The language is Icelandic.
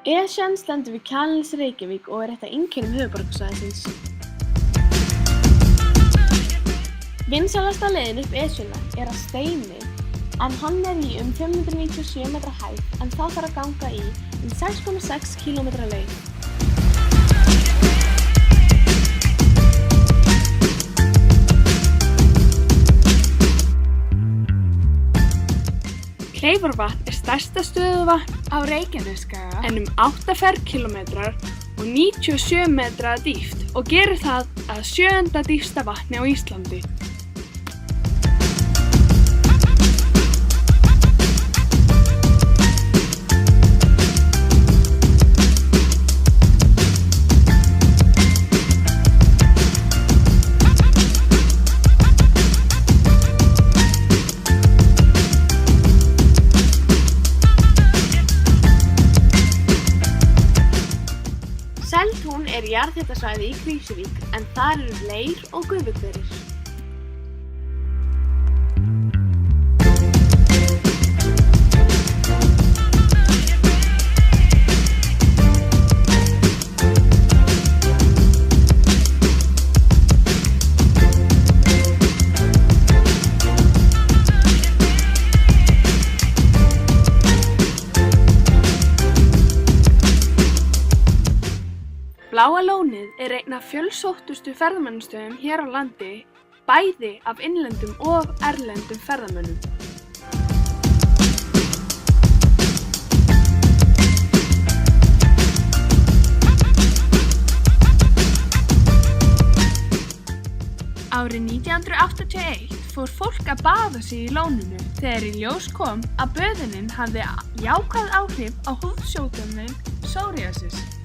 Esjan stendur við Kjalarnes í Reykjavík og eitt af einkennum höfuðborgarsvæðisins. Vinsælasta leiðin upp Esjuna að Steini en hann í 597 metra hæð en það þarf að ganga í 6,6 km leið. Kleifarvatn stærsta stöðuvatn á Reykjanesskaga en 8 ferkílómetrar og 97 metra að dýpt og gerir það að 7. dýpsta vatni á Íslandi. Seltún jarðhitasvæði í Krýsuvík en þar eru leir og gufuhverir. Bláa lónið einn af fjölsóttustu ferðamannastöðum hér á landi, bæði af innlendum og erlendum ferðamönnum. Árið 1981 fór fólk að baða sig í lóninu þegar í ljós kom að böðunin hafði jákvæð áhrif á húðsjúkdóminn psoriasis.